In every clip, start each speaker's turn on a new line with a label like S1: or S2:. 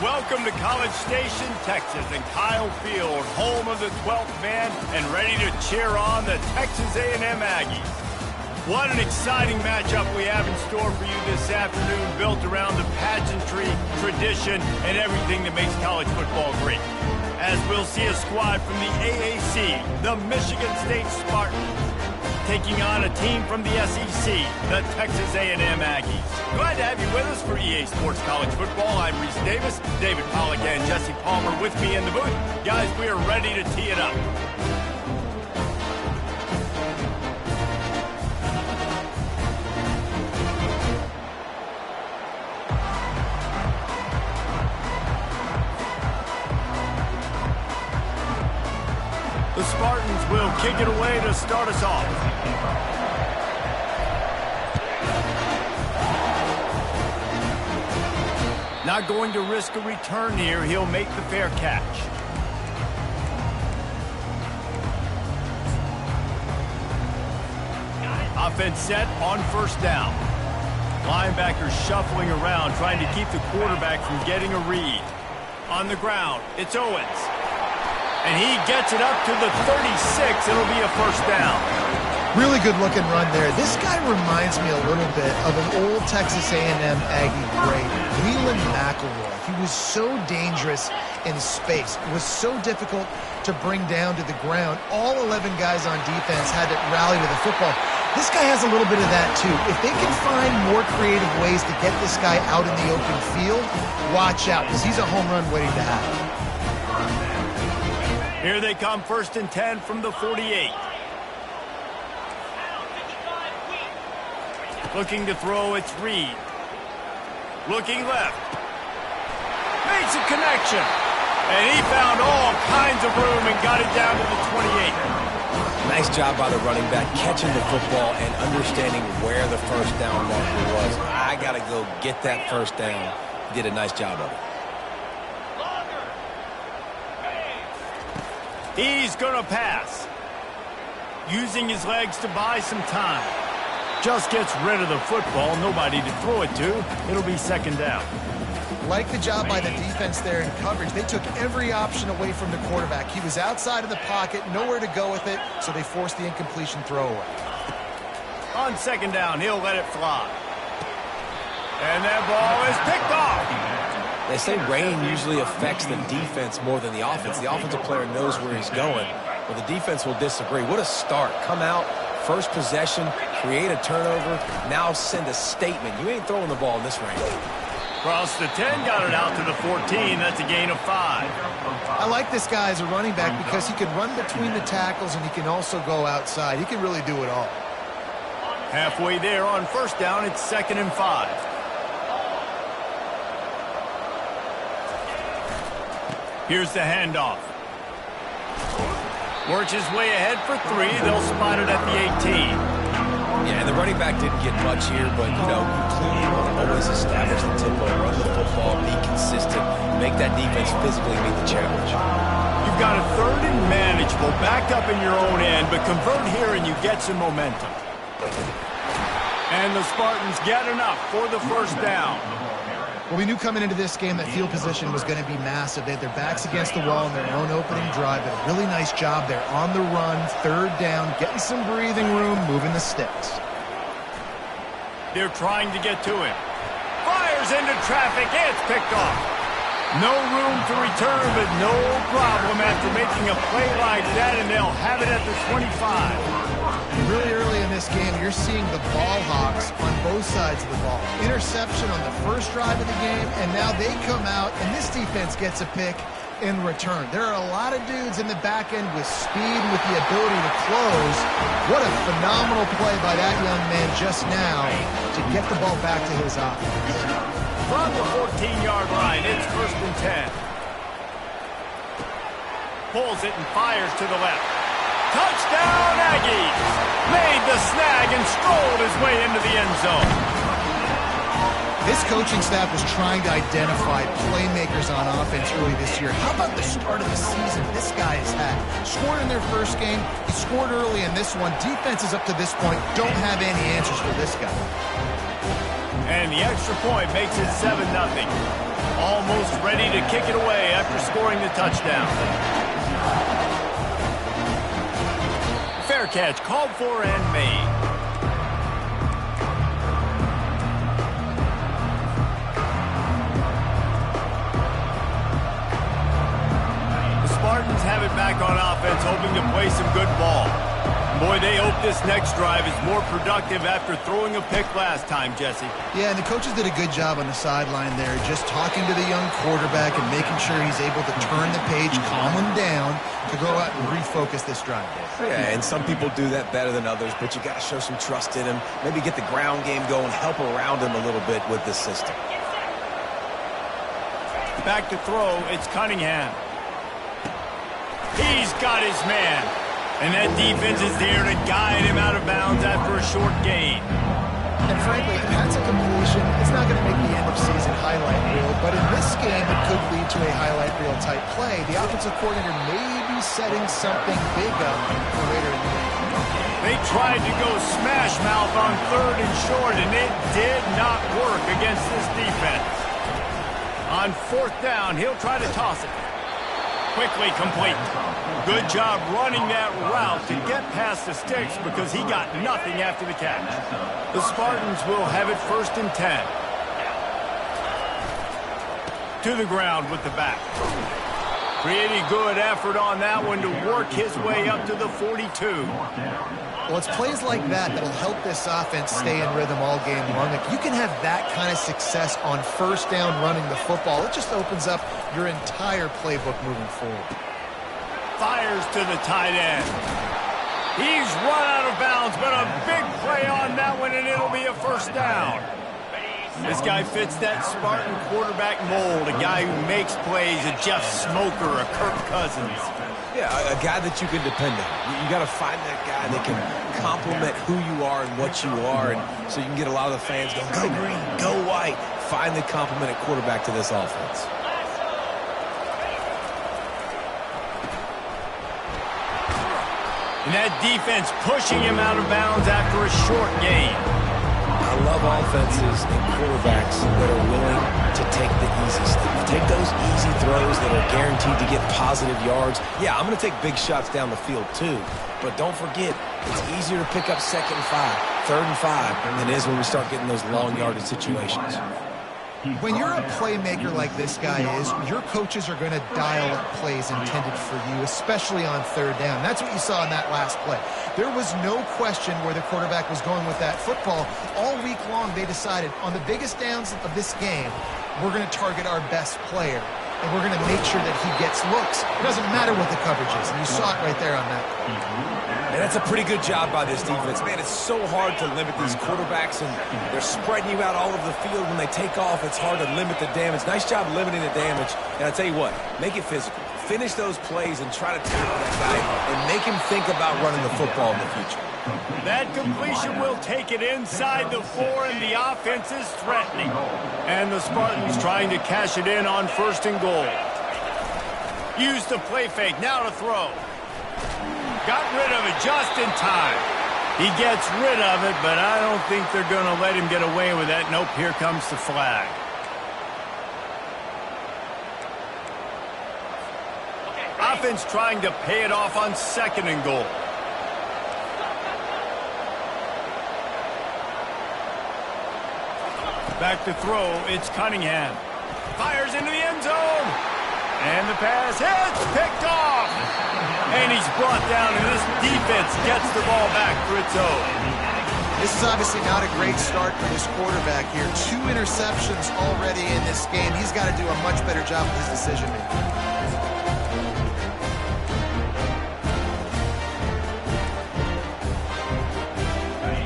S1: Welcome to College Station, Texas, and Kyle Field, home of the 12th man, and ready to cheer on the Texas A&M Aggies. What an exciting matchup we have in store for you this afternoon, built around the pageantry, tradition, and everything that makes college football great. As we'll see a squad from the AAC, the Michigan State Spartans, taking on a team from the SEC, the Texas A&M Aggies. Glad to have you with us for EA Sports College Football. I'm Reese Davis, David Pollack and Jesse Palmer with me in the booth. Guys, we are ready to tee it up. The Spartans will kick it away to start us off. Not going to risk a return here. He'll make the fair catch. Offense set on first down. Linebackers shuffling around, trying to keep the quarterback from getting a read. On the ground, it's Owens. And he gets it up to the 36. It'll be a first down.
S2: Really good looking run there. This guy reminds me a little bit of an old Texas A&M Aggie great, Leland McElroy. He was so dangerous in space. It was so difficult to bring down to the ground. All 11 guys on defense had to rally to the football. This guy has a little bit of that too. If they can find more creative ways to get this guy out in the open field, watch out, because he's a home run waiting to happen.
S1: Here they come, 1st and 10 from the 48. Looking to throw, it's Reed. Looking left. Makes a connection. And he found all kinds of room and got it down to the 28.
S3: Nice job by the running back, catching the football and understanding where the first down marker was. I got to go get that first down. He did a nice job of it.
S1: He's going to pass. Using his legs to buy some time. Just gets rid of the football. Nobody to throw it to. It'll be 2nd down.
S2: Like the job by the defense there in coverage. They took every option away from the quarterback. He was outside of the pocket, nowhere to go with it, so they forced the incompletion throwaway.
S1: On 2nd down, he'll let it fly. And that ball is picked off.
S3: They say rain usually affects the defense more than the offense. The offensive player knows where he's going, but the defense will disagree. What a start. Come out, first possession, create a turnover, now send a statement. You ain't throwing the ball in this rain.
S1: Across the 10, got it out to the 14. That's a gain of 5.
S2: I like this guy as a running back because he can run between the tackles and he can also go outside. He can really do it all.
S1: Halfway there on 1st down, it's 2nd and 5. Here's the handoff. Works his way ahead for 3. They'll spot it at the 18.
S3: Yeah, and the running back didn't get much here, but, you know, you clearly want to always establish the tempo, run the football, be consistent, make that defense physically meet the challenge.
S1: You've got a 3rd and manageable, backed up in your own end, but convert here and you get some momentum. And the Spartans get enough for the first down.
S2: Well, we knew coming into this game that field position was going to be massive. They had their backs against the wall in their own opening drive. But a really nice job there on the run, 3rd down, getting some breathing room, moving the sticks.
S1: They're trying to get to him. Fires into traffic. It's picked off. No room to return, but no problem after making a play like that, and they'll have it at the 25.
S2: Really early in this game, you're seeing the ball hawks on both sides of the ball. Interception on the first drive of the game, and now they come out, and this defense gets a pick in return. There are a lot of dudes in the back end with speed and with the ability to close. What a phenomenal play by that young man just now to get the ball back to his offense.
S1: From the 14-yard line, it's 1st and 10. Pulls it and fires to the left. Touchdown, Aggies! Made the snag and strolled his way into the end zone.
S2: This coaching staff was trying to identify playmakers on offense early this year. How about the start of the season this guy has had? Scored in their first game. He scored early in this one. Defenses up to this point don't have any answers for this guy.
S1: And the extra point makes it 7-0. Almost ready to kick it away after scoring the touchdown. Fair catch called for and made. The Spartans have it back on offense, hoping to play some good ball. Boy, they hope this next drive is more productive after throwing a pick last time, Jesse.
S2: Yeah, and the coaches did a good job on the sideline there, just talking to the young quarterback and making sure he's able to turn the page, calm him down, to go out and refocus this drive.
S3: Yeah, and some people do that better than others, but you got to show some trust in him. Maybe get the ground game going, help around him a little bit with this system.
S1: Back to throw, it's Cunningham. He's got his man. And that defense is there to guide him out of bounds after a short gain.
S2: And frankly, if that's a completion, it's not going to make the end of season highlight reel, but in this game, it could lead to a highlight reel type play. The offensive coordinator may be setting something big up for later in the game.
S1: They tried to go smash mouth on 3rd and short, and it did not work against this defense. On 4th down, he'll try to toss it. Quickly complete. Good job running that route to get past the sticks because he got nothing after the catch. The Spartans will have it 1st and 10. To the ground with the back. Pretty good effort on that one to work his way up to the 42.
S2: Well, it's plays like that that'll help this offense stay in rhythm all game long. If you can have that kind of success on 1st down running the football, it just opens up your entire playbook moving forward.
S1: Fires to the tight end. He's run out of bounds, but a big play on that one, and it'll be a 1st down. This guy fits that Spartan quarterback mold, a guy who makes plays, a Jeff Smoker, a Kirk Cousins.
S3: Yeah, a guy that you can depend on. You got to find that guy that can complement who you are and what you are, and so you can get a lot of the fans going, go green, go white. Find the complement at quarterback to this offense.
S1: And that defense pushing him out of bounds after a short gain.
S3: I love offenses and quarterbacks that are willing to take the easy stuff. Take those easy throws that are guaranteed to get positive yards. Yeah, I'm going to take big shots down the field too. But don't forget, it's easier to pick up 2nd and 5, 3rd and 5 than it is when we start getting those long yardage situations.
S2: When you're a playmaker like this guy is, your coaches are going to dial up plays intended for you, especially on 3rd down. That's what you saw in that last play. There was no question where the quarterback was going with that football. All week long, they decided on the biggest downs of this game, we're going to target our best player, and we're going to make sure that he gets looks. It doesn't matter what the coverage is, and you saw it right there on that.
S3: And that's a pretty good job by this defense. Man, it's so hard to limit these quarterbacks, and they're spreading you out all over the field. When they take off, it's hard to limit the damage. Nice job limiting the damage. And I tell you what, make it physical. Finish those plays and try to tackle that guy and make him think about running the football in the future.
S1: That completion will take it inside the 4, and the offense is threatening. And the Spartans trying to cash it in on 1st and goal. Use the play fake, now to throw. Got rid of it just in time. He gets rid of it, but I don't think they're going to let him get away with that. Nope, here comes the flag. Offense trying to pay it off on 2nd and goal. Back to throw, it's Cunningham. Fires into the end zone. And the pass hits, picked off. And he's brought down, and this defense gets the ball back for its own.
S2: This is obviously not a great start for this quarterback here. 2 interceptions already in this game. He's got to do a much better job with his decision-making.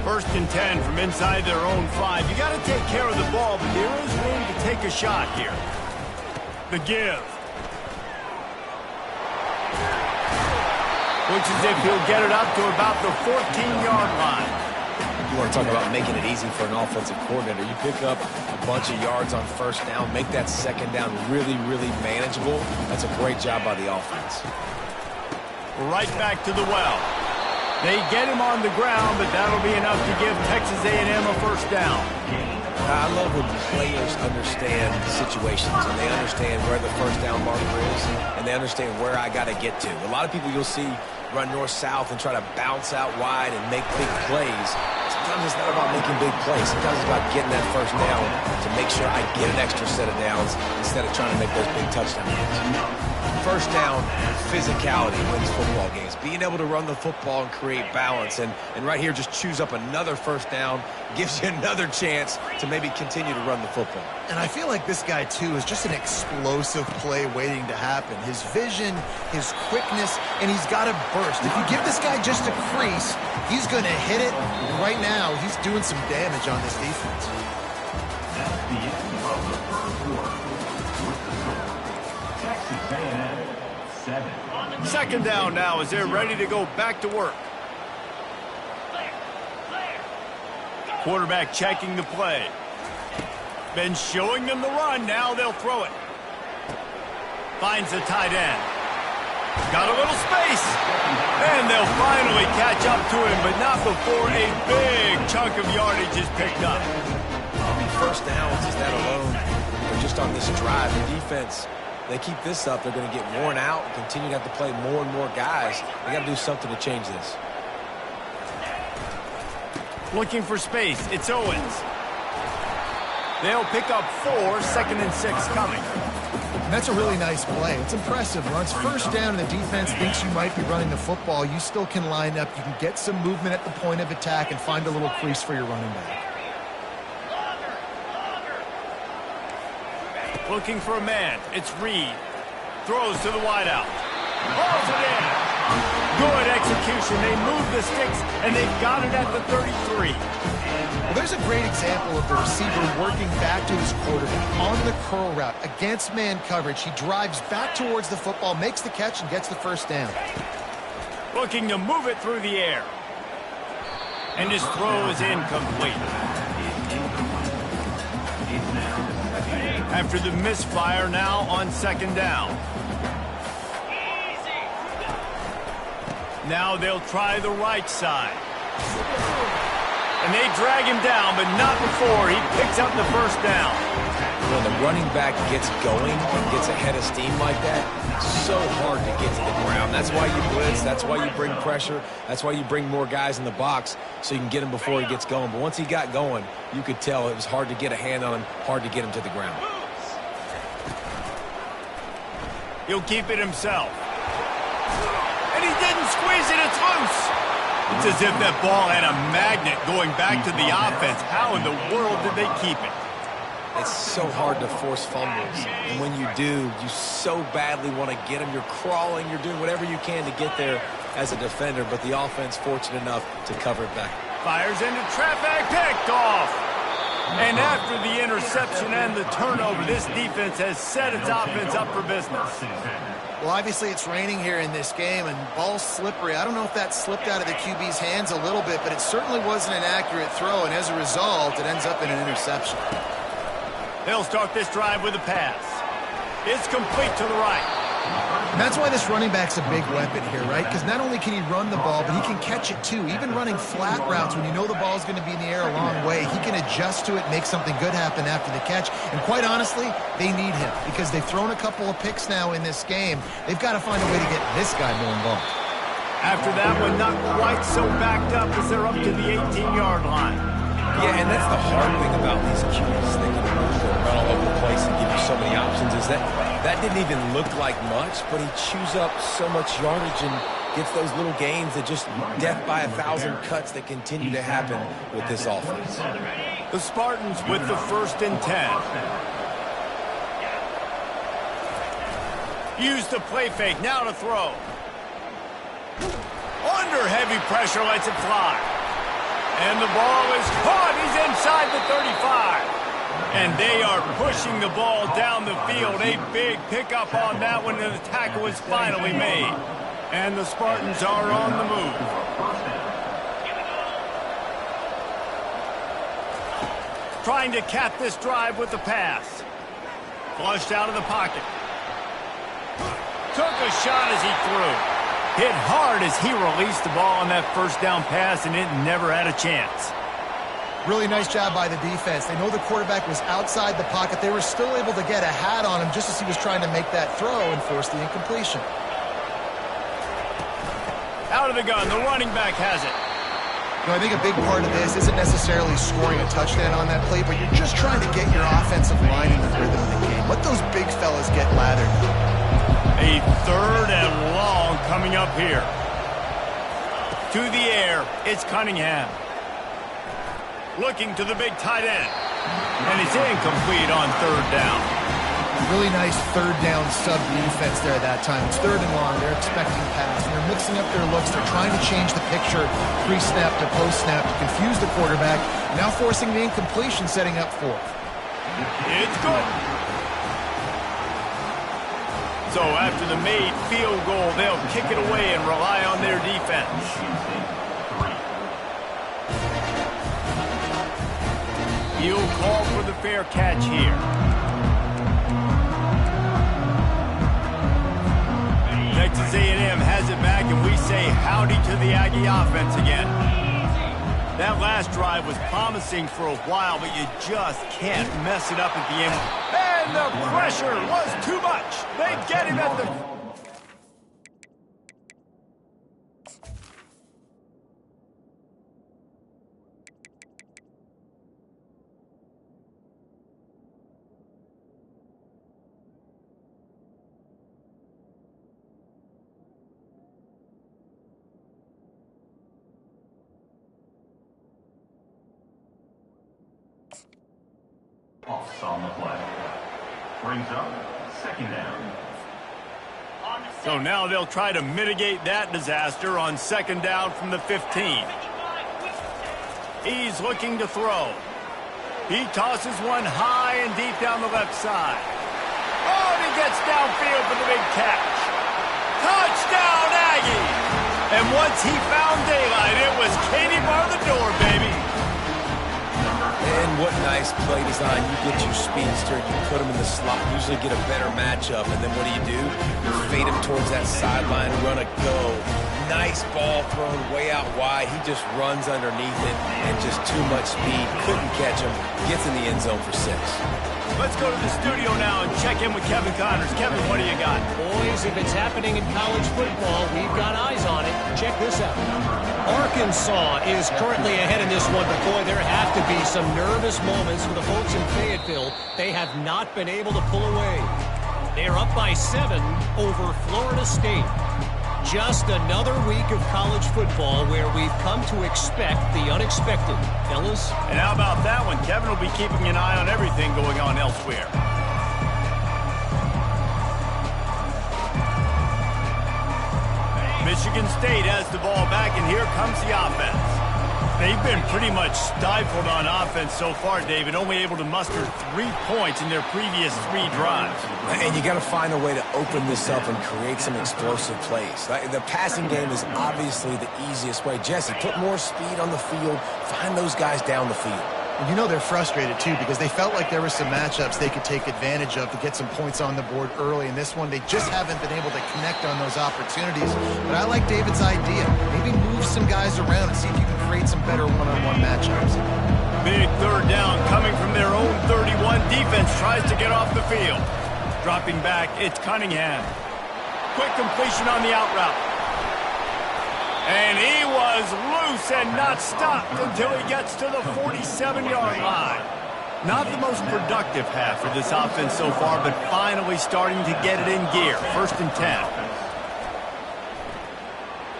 S1: 1st and 10 from inside their own 5. You got to take care of the ball, but there is room to take a shot here. The give. Looks as if he'll get it up to about the 14-yard line.
S3: You want to talk about making it easy for an offensive coordinator. You pick up a bunch of yards on 1st down, make that 2nd down really, really manageable. That's a great job by the offense.
S1: Right back to the well. They get him on the ground, but that'll be enough to give Texas A&M a 1st down.
S3: I love when players understand situations and they understand where the first down marker is and they understand where I got to get to. A lot of people you'll see run north-south and try to bounce out wide and make big plays. Sometimes it's not about making big plays. Sometimes it's about getting that first down to make sure I get an extra set of downs instead of trying to make those big touchdown runs. First down, physicality wins football games. Being able to run the football and create balance. And right here, just choose up another first down, gives you another chance to maybe continue to run the football.
S2: And I feel like this guy, too, is just an explosive play waiting to happen. His vision, his quickness, and he's got a burst. If you give this guy just a crease, he's going to hit it. Right now, he's doing some damage on this defense.
S4: That's the end of the first quarter. With the score, Texas A&M 7.
S1: Second down now as they're ready to go back to work. Quarterback checking the play. Been showing them the run. Now they'll throw it. Finds the tight end. Got a little space. And they'll finally catch up to him, but not before a big chunk of yardage is picked up.
S3: First downs is that alone. Or just on this drive, the defense, they keep this up, they're going to get worn out and continue to have to play more and more guys. They got to do something to change this.
S1: Looking for space. It's Owens. They'll pick up 4, 2nd and 6 coming.
S2: That's a really nice play. It's impressive. Once first down and the defense thinks you might be running the football, you still can line up. You can get some movement at the point of attack and find a little crease for your running back.
S1: Looking for a man. It's Reed. Throws to the wideout. Balls it in. Good execution. They move the sticks, and they've got it at the 33.
S2: Well, there's a great example of the receiver working back to his quarterback on the curl route against man coverage. He drives back towards the football, makes the catch, and gets the first down.
S1: Looking to move it through the air. And his throw is incomplete. After the misfire, now on second down. Now they'll try the right side. And they drag him down, but not before he picks up the first down.
S3: When the running back gets going and gets ahead of steam like that, it's so hard to get to the ground. That's why you blitz. That's why you bring pressure. That's why you bring more guys in the box so you can get him before he gets going. But once he got going, you could tell it was hard to get a hand on him, hard to get him to the ground.
S1: He'll keep it himself. And he didn't squeeze it. It's loose. It's as if that ball had a magnet going back to the offense. How in the world did they keep it?
S3: It's so hard to force fumbles. And when you do, you so badly want to get them. You're crawling. You're doing whatever you can to get there as a defender. But the offense fortunate enough to cover it back.
S1: Fires into traffic. Picked off. And after the interception and the turnover, this defense has set its offense up for business.
S2: Well, obviously it's raining here in this game, and ball's slippery. I don't know if that slipped out of the QB's hands a little bit, but it certainly wasn't an accurate throw, and as a result, it ends up in an interception.
S1: They'll start this drive with a pass. It's complete to the right.
S2: And that's why this running back's a big weapon here, right? Because not only can he run the ball, but he can catch it too. Even running flat routes when you know the ball's going to be in the air a long way, he can adjust to it, make something good happen after the catch. And quite honestly, they need him because they've thrown a couple of picks now in this game. They've got to find a way to get this guy more involved.
S1: After that one, not quite so backed up as they're up to the 18-yard line.
S3: Yeah, and that's the hard thing about these QBs. They can move and run all over the place and give you so many options. Is that didn't even look like much, but he chews up so much yardage and gets those little gains that just death by 1,000 cuts that continue to happen with this offense.
S1: The Spartans with the 1st and 10. Use the play fake, now to throw. Under heavy pressure, lets it fly. And the ball is caught. He's inside the 35. And they are pushing the ball down the field. A big pickup on that one, and the tackle is finally made. And the Spartans are on the move. Trying to cap this drive with the pass. Flushed out of the pocket. Took a shot as he threw. Hit hard as he released the ball on that first down pass, and it never had a chance.
S2: Really nice job by the defense. They know the quarterback was outside the pocket. They were still able to get a hat on him just as he was trying to make that throw and force the incompletion.
S1: Out of the gun, the running back has it.
S2: I think a big part of this isn't necessarily scoring a touchdown on that play, but you're just trying to get your offensive line in the rhythm of the game. Let those big fellas get lathered.
S1: A 3rd and long coming up here. To the air, it's Cunningham. Looking to the big tight end. And it's incomplete on 3rd down.
S2: Really nice 3rd down sub defense there that time. It's 3rd and long. They're expecting pass. And they're mixing up their looks. They're trying to change the picture pre-snap to post-snap to confuse the quarterback. Now forcing the incompletion, setting up 4th.
S1: It's good. So after the made field goal, they'll kick it away and rely on their defense. He'll call for the fair catch here. Texas A&M has it back, and we say howdy to the Aggie offense again. That last drive was promising for a while, but you just can't mess it up at the end. And the pressure was too much. They get him at the...
S4: Offs on the play. Brings up 2nd down.
S1: So now they'll try to mitigate that disaster on 2nd down from the 15. He's looking to throw. He tosses one high and deep down the left side. Oh, and he gets downfield for the big catch. Touchdown, Aggie! And once he found daylight, it was Katie bar the door, baby.
S3: And what nice play design. You get your speedster, you put him in the slot, usually get a better matchup, and then what do? You fade him towards that sideline, run a go. Nice ball thrown way out wide. He just runs underneath it, and just too much speed. Couldn't catch him. Gets in the end zone for 6.
S1: Let's go to the studio now and check in with Kevin Connors. Kevin, what do you got?
S5: Boys, if it's happening in college football, we've got eyes on it. Check this out. Arkansas is currently ahead in this one, but boy, there have to be some nervous moments for the folks in Fayetteville. They have not been able to pull away. They're up by 7 over Florida State. Just another week of college football where we've come to expect the unexpected. Fellas?
S1: And how about that one? Kevin will be keeping an eye on everything going on elsewhere. Michigan State has the ball back, and here comes the offense. They've been pretty much stifled on offense so far, David, only able to muster 3 points in their previous 3 drives.
S3: And you got to find a way to open this up and create some explosive plays. The passing game is obviously the easiest way. Jesse, put more speed on the field, find those guys down the field.
S2: And you know they're frustrated, too, because they felt like there were some matchups they could take advantage of to get some points on the board early. In this one, they just haven't been able to connect on those opportunities. But I like David's idea. Maybe move some guys around and see if you can create some better one-on-one matchups.
S1: Big 3rd down coming from their own 31. Defense tries to get off the field. Dropping back, it's Cunningham. Quick completion on the out route. And he was loose and not stopped until he gets to the 47-yard line. Not the most productive half for this offense so far, but finally starting to get it in gear. 1st and 10.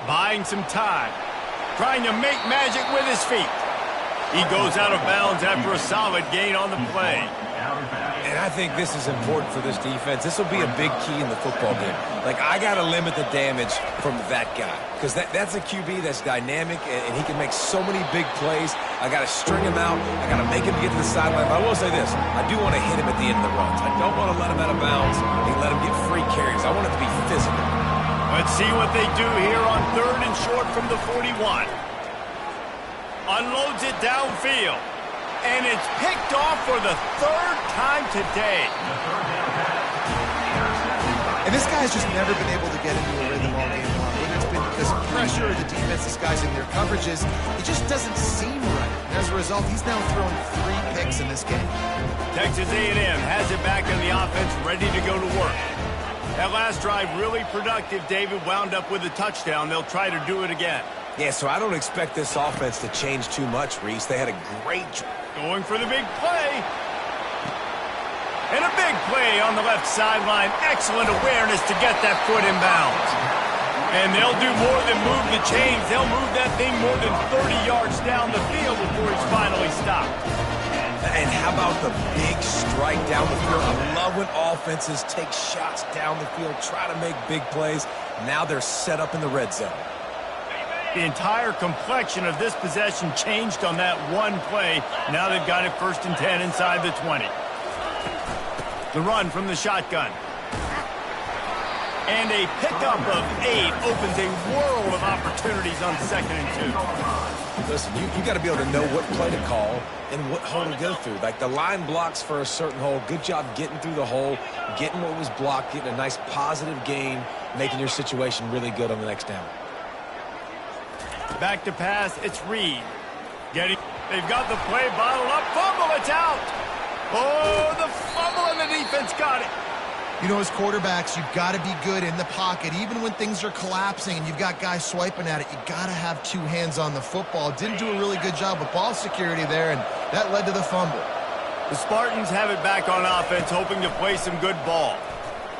S1: Buying some time. Trying to make magic with his feet. He goes out of bounds after a solid gain on the play.
S3: And I think this is important for this defense. This will be a big key in the football game. Like, I got to limit the damage from that guy. Because that's a QB that's dynamic, and he can make so many big plays. I got to string him out. I got to make him get to the sideline. But I will say this. I do want to hit him at the end of the runs. I don't want to let him out of bounds and let him get free carries. I want it to be physical.
S1: Let's see what they do here on 3rd and short from the 41. Unloads it downfield. And it's picked off for the 3rd time today.
S2: And this guy's just never been able to get into a rhythm all game long. Whether it's been because of pressure or the defense disguising their coverages, it just doesn't seem right. as a result, he's now thrown 3 picks in this game.
S1: Texas A&M has it back in the offense, ready to go to work. That last drive really productive. David wound up with a touchdown. They'll try to do it again.
S3: Yeah, so I don't expect this offense to change too much, Reese. They had a great...
S1: Going for the big play. And a big play on the left sideline. Excellent awareness to get that foot in bounds. And they'll do more than move the chains. They'll move that thing more than 30 yards down the field before he's finally stopped.
S3: And how about the big strike down the field? I love when offenses take shots down the field, try to make big plays. Now they're set up in the red zone.
S1: The entire complexion of this possession changed on that one play. Now they've got it 1st and 10 inside the 20. The run from the shotgun. And a pickup of 8 opens a world of opportunities on 2nd and 2.
S3: Listen, you got to be able to know what play to call and what hole to go through. Like the line blocks for a certain hole. Good job getting through the hole, getting what was blocked, getting a nice positive gain, making your situation really good on the next down.
S1: Back to pass, it's Reed. They've got the play bottled up. Fumble, it's out. Oh, the fumble, and the defense got it.
S2: You know, as quarterbacks, you've got to be good in the pocket. Even when things are collapsing and you've got guys swiping at it, you got to have 2 hands on the football. Didn't do a really good job of ball security there, and that led to the fumble.
S1: The Spartans have it back on offense, hoping to play some good ball.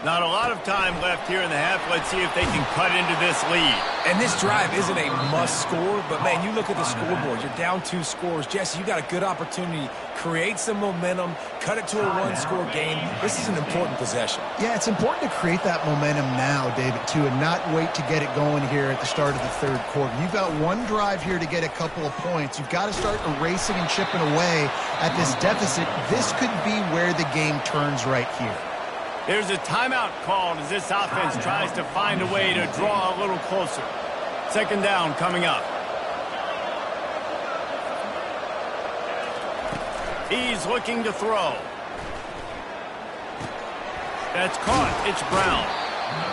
S1: Not a lot of time left here in the half. Let's see if they can cut into this lead.
S3: And this drive isn't a must score, but, man, you look at the scoreboard. You're down 2 scores. Jesse, you got a good opportunity. Create some momentum. Cut it to a 1-score game. This is an important possession.
S2: Yeah, it's important to create that momentum now, David, too, and not wait to get it going here at the start of the 3rd quarter. You've got one drive here to get a couple of points. You've got to start erasing and chipping away at this deficit. This could be where the game turns right here.
S1: There's a timeout called as this offense tries to find a way to draw a little closer. 2nd down coming up. He's looking to throw. That's caught. It's Brown.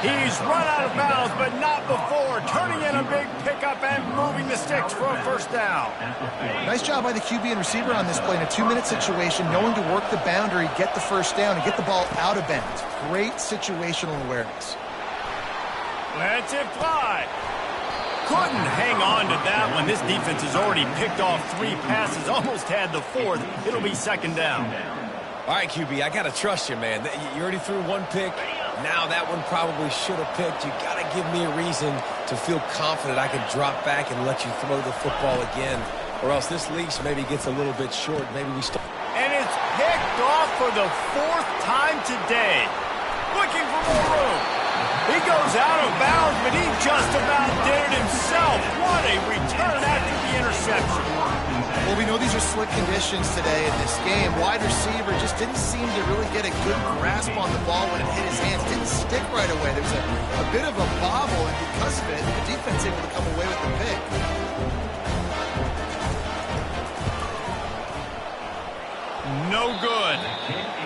S1: He's run out of bounds, but not before. Turning in a big pickup and moving the sticks for a 1st down.
S2: Nice job by the QB and receiver on this play in a 2-minute situation, knowing to work the boundary, get the 1st down, and get the ball out of bounds. Great situational awareness.
S1: Lets it fly. Couldn't hang on to that one. This defense has already picked off 3 passes, almost had the 4th. It'll be 2nd down.
S3: All right, QB, I got to trust you, man. You already threw 1 pick. Now that one probably should have picked. You got to give me a reason to feel confident I can drop back and let you throw the football again, or else this leash maybe gets a little bit short. Maybe we start.
S1: And it's picked off for the 4th time today. Looking for more room. He goes out of bounds, but he just about did it himself. What a return after the interception.
S2: Well, we know these are slick conditions today in this game. Wide receiver just didn't seem to really get a good grasp on the ball when it hit his hands. Didn't stick right away. There was a bit of a bobble, and because of it, the defense able to come away with the pick.
S1: No good.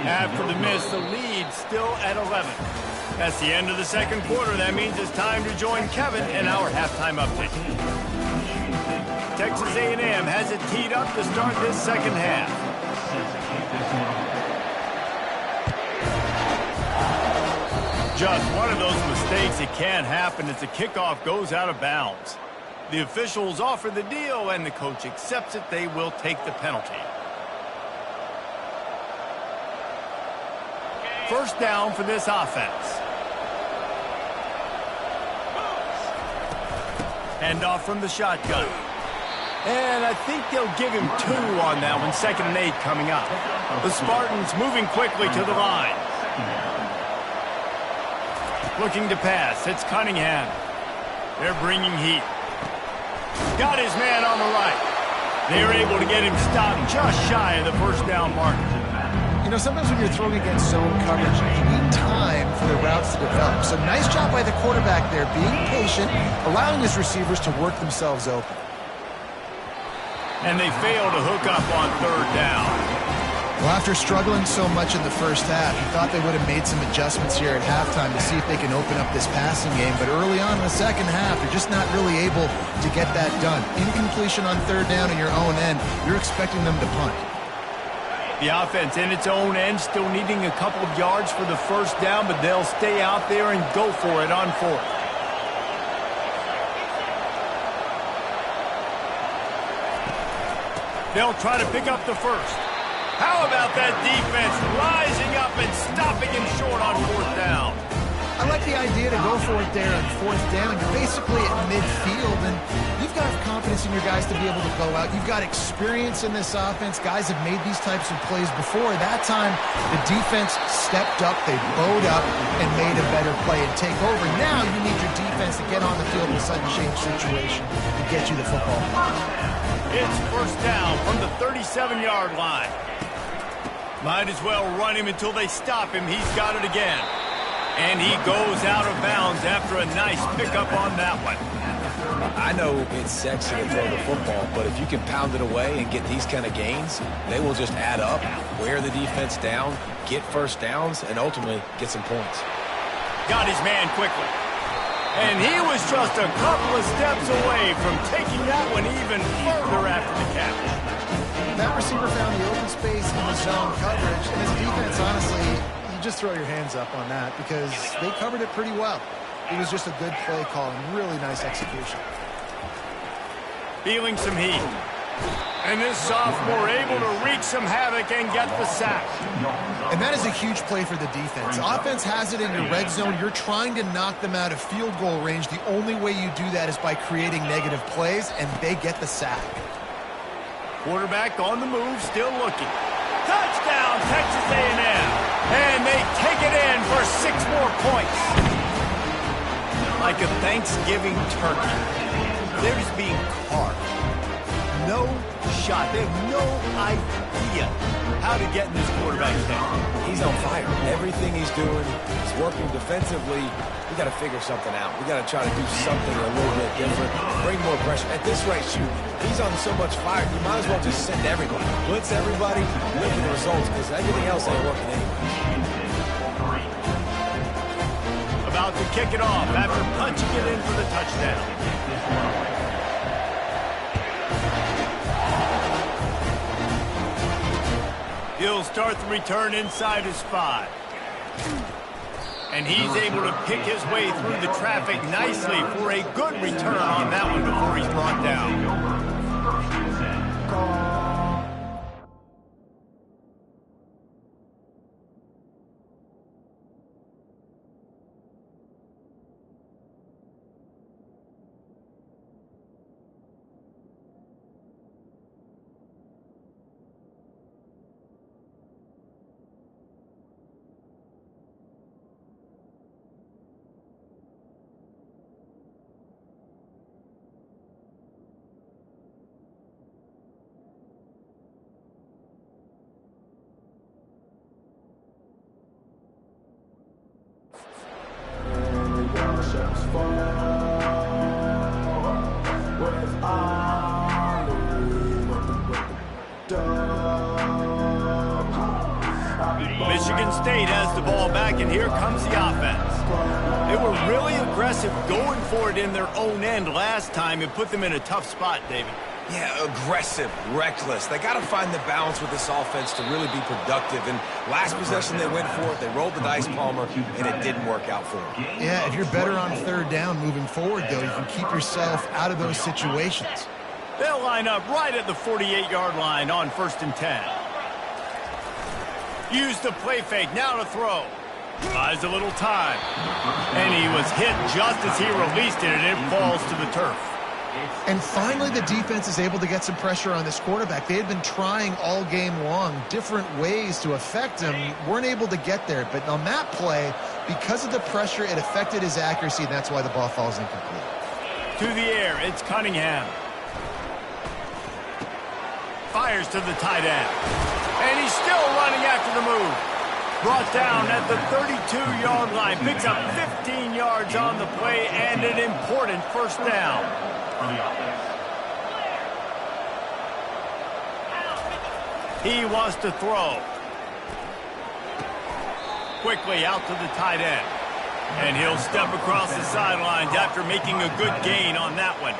S1: After the miss, the lead still at 11. That's the end of the 2nd quarter. That means it's time to join Kevin in our halftime update. Texas A&M has it teed up to start this 2nd half. Just one of those mistakes that can happen as the kickoff goes out of bounds. The officials offer the deal, and the coach accepts it. They will take the penalty. 1st down for this offense. Handoff from the shotgun. And I think they'll give him 2 on that one. 2nd and 8 coming up. The Spartans moving quickly to the line. Looking to pass. It's Cunningham. They're bringing heat. Got his man on the right. They're able to get him stopped just shy of the 1st down mark.
S2: You know, sometimes when you're throwing against zone coverage, you need time for the routes to develop. So nice job by the quarterback there, being patient, allowing his receivers to work themselves open.
S1: And they fail to hook up on 3rd down.
S2: Well, after struggling so much in the first half, you thought they would have made some adjustments here at halftime to see if they can open up this passing game. But early on in the second half, they're just not really able to get that done. Incompletion on third down in your own end, you're expecting them to punt.
S1: The offense in its own end still needing a couple of yards for the first down, but they'll stay out there and go for it on fourth. They'll try to pick up the first. How about that defense rising up and stopping him short on fourth down?
S2: I like the idea to go for it there on fourth down. You're basically at midfield, and you've got confidence in your guys to be able to go out. You've got experience in this offense. Guys have made these types of plays before. That time, the defense stepped up. They bowed up and made a better play and take over. Now you need your defense to get on the field in a sudden change situation to get you the football.
S1: It's first down from the 37-yard line. Might as well run him until they stop him. He's got it again. And he goes out of bounds after a nice pickup on that one.
S3: I know it's sexy to throw the football, but if you can pound it away and get these kind of gains, they will just add up, wear the defense down, get first downs, and ultimately get some points.
S1: Got his man quickly. And he was just a couple of steps away from taking that one even further after the catch.
S2: That receiver found the open space in the zone coverage, and his defense, honestly, you just throw your hands up on that because they covered it pretty well. It was just a good play call and really nice execution.
S1: Feeling some heat. And this sophomore able to wreak some havoc and get the sack.
S2: And that is a huge play for the defense. Offense has it in your red zone. You're trying to knock them out of field goal range. The only way you do that is by creating negative plays, and they get the sack.
S1: Quarterback on the move, still looking. Touchdown, Texas A&M. And they take it in for 6 more points. Like a Thanksgiving turkey. They're just being carved. No shot. They have no idea how to get in this quarterback's head.
S3: He's on fire. Everything he's doing is working defensively. We got to figure something out. We got to try to do something a little bit different. Bring more pressure. At this rate, shoot, he's on so much fire. You might as well just send everybody. Blitz everybody, look at the results, because everything else ain't working anyway.
S1: About to kick it off after punching it in for the touchdown. He'll start the return inside his 5. And he's able to pick his way through the traffic nicely for a good return on that one before he's brought down. Michigan State has the ball back, and here comes the offense. They were really aggressive going for it in their own end last time and put them in a tough spot, David.
S3: Yeah, aggressive, reckless. They got to find the balance with this offense to really be productive. And last possession they went for it, they rolled the dice, Palmer, and it didn't work out for them.
S2: Yeah, if you're better on third down moving forward, though, you can keep yourself out of those situations.
S1: They'll line up right at the 48-yard line on 1st and 10. Use the play fake, now to throw. Buys a little time. And he was hit just as he released it, and it falls to the turf.
S2: And finally, the defense is able to get some pressure on this quarterback. They had been trying all game long different ways to affect him, weren't able to get there. But on that play, because of the pressure, it affected his accuracy, and that's why the ball falls incomplete.
S1: To the air, it's Cunningham. Fires to the tight end. And he's still running after the move. Brought down at the 32-yard line. Picks up 15 yards on the play and an important first down. He wants to throw. Quickly out to the tight end. And he'll step across the sidelines after making a good gain on that one.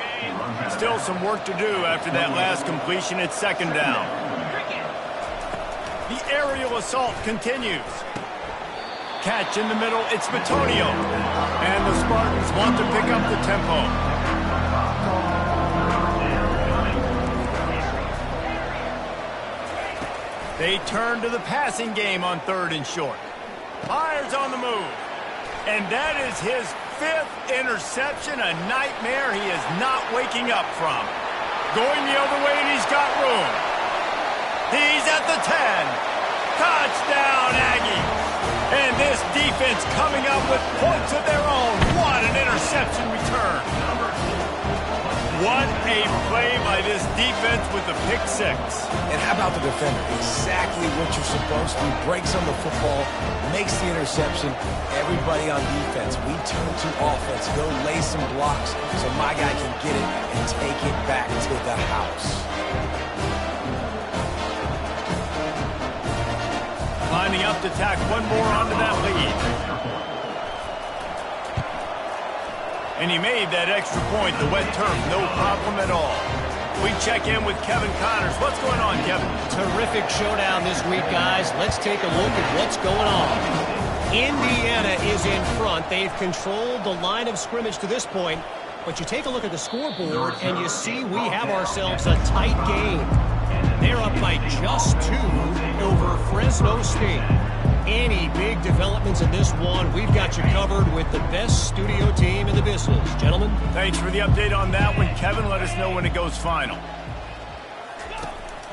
S1: Still some work to do after that last completion at second down. The aerial assault continues. Catch in the middle, it's Bitonio. And the Spartans want to pick up the tempo. They turn to the passing game on 3rd and short. Fires on the move. And that is his 5th interception, a nightmare he is not waking up from. Going the other way, and he's got room. He's at the 10. Touchdown, Aggie. And this defense coming up with points of their own. What an interception return. What a play by this defense with the pick 6.
S3: And how about the defender? Exactly what you're supposed to. Breaks on the football, makes the interception. Everybody on defense, we turn to offense. Go lay some blocks so my guy can get it and take it back to the house.
S1: Lining up to tack one more onto that lead. And he made that extra point, the wet turf, no problem at all. We check in with Kevin Connors. What's going on, Kevin?
S5: Terrific showdown this week, guys. Let's take a look at what's going on. Indiana is in front. They've controlled the line of scrimmage to this point. But you take a look at the scoreboard, and you see we have ourselves a tight game. They're up by just 2 over Fresno State. Any big developments in this one, we've got you covered with the best studio team in the business. Gentlemen.
S1: Thanks for the update on that one, Kevin. Let us know when it goes final.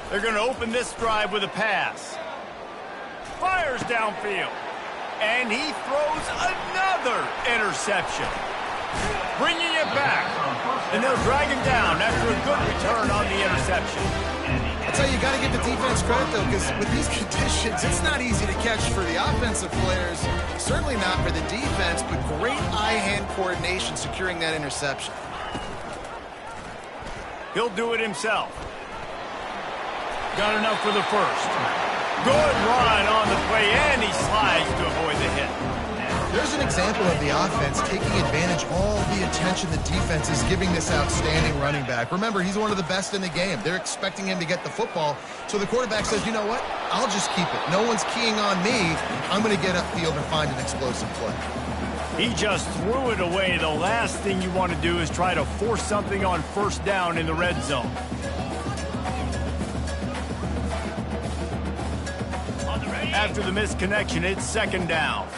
S1: They're going to open this drive with a pass. Fires downfield. And he throws another interception. Bringing it back. And they'll drag him down after a good return on the interception.
S6: I'll tell you, got to give the defense credit, though, because with these conditions, it's not easy to catch for the offensive players. Certainly not for the defense, but great eye-hand coordination securing that interception.
S1: He'll do it himself. Got enough for the first. Good run on the play, and he slides to avoid the hit.
S2: There's an example of the offense taking advantage of all the attention the defense is giving this outstanding running back. Remember, he's one of the best in the game. They're expecting him to get the football. So the quarterback says, you know what? I'll just keep it. No one's keying on me. I'm going to get upfield and find an explosive play.
S1: He just threw it away. The last thing you want to do is try to force something on first down in the red zone. After the missed connection, it's second down.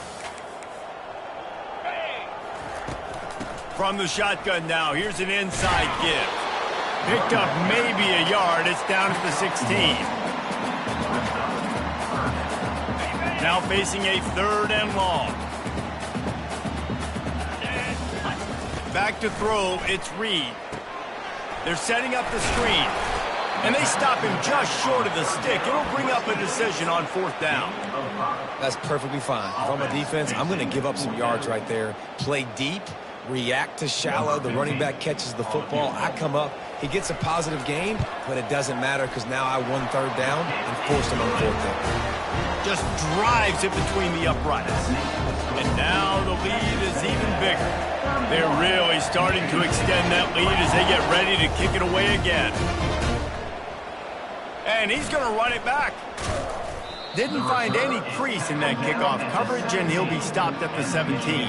S1: From the shotgun now, here's an inside give. Picked up maybe a yard. It's down at the 16. Now facing a 3rd and long. Back to throw, it's Reed. They're setting up the screen. And they stop him just short of the stick. It'll bring up a decision on 4th down.
S3: That's perfectly fine. If I'm a defense, I'm going to give up some yards right there. Play deep. React to shallow. The running back catches the football. I come up. He gets a positive gain, but it doesn't matter because now I won 3rd down and forced him on 4th down.
S1: Just drives it between the uprights. And now the lead is even bigger. They're really starting to extend that lead as they get ready to kick it away again. And he's going to run it back. Didn't find any crease in that kickoff coverage, and he'll be stopped at the 17.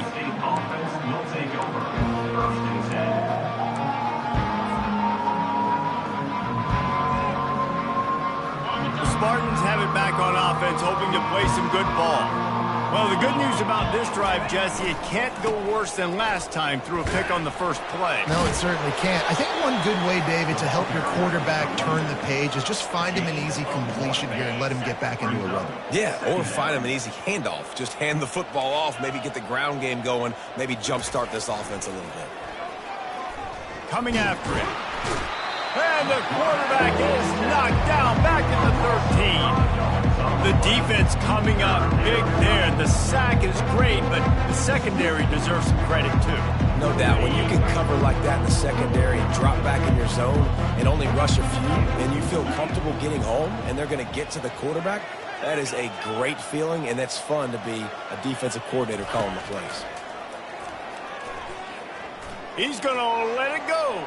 S1: The Spartans have it back on offense, hoping to play some good ball. Well, the good news about this drive, Jesse, it can't go worse than last time through a pick on the first play.
S2: No, it certainly can't. I think one good way, David, to help your quarterback turn the page is just find him an easy completion here and let him get back into a run.
S3: Yeah, or find him an easy handoff. Just hand the football off, maybe get the ground game going, maybe jumpstart this offense a little bit.
S1: Coming after it. And the quarterback is knocked down back at the 13. The defense coming up big there. The sack is great, but the secondary deserves some credit too.
S3: No doubt. When you can cover like that in the secondary and drop back in your zone and only rush a few, and you feel comfortable getting home and they're going to get to the quarterback, that is a great feeling, and that's fun to be a defensive coordinator calling the plays.
S1: He's going to let it go.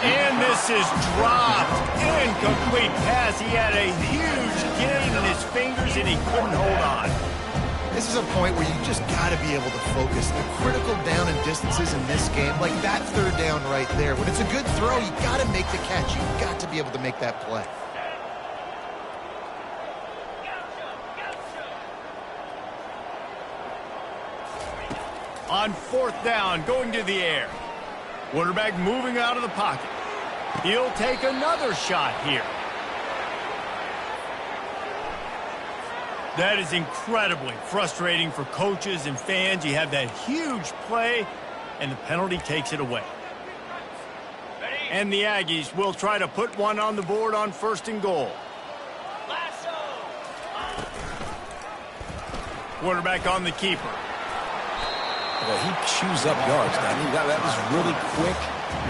S1: And this is dropped. Incomplete pass. He had a huge gain in his fingers, and he couldn't hold on.
S2: This is a point where you just got to be able to focus. The critical down and distances in this game, like that third down right there. When it's a good throw, you got to make the catch. You got to be able to make that play.
S1: On fourth down, going to the air. Quarterback moving out of the pocket. He'll take another shot here. That is incredibly frustrating for coaches and fans. You have that huge play, and the penalty takes it away. And the Aggies will try to put one on the board on 1st and goal. Quarterback on the keeper.
S3: Well, he chews up yards. I mean, that was really quick,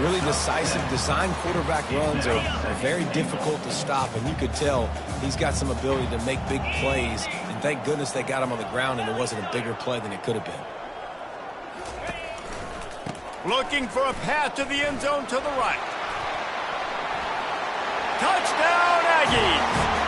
S3: really decisive. Design quarterback runs are very difficult to stop, and you could tell he's got some ability to make big plays. And thank goodness they got him on the ground, and it wasn't a bigger play than it could have been.
S1: Looking for a path to the end zone to the right. Touchdown, Aggies!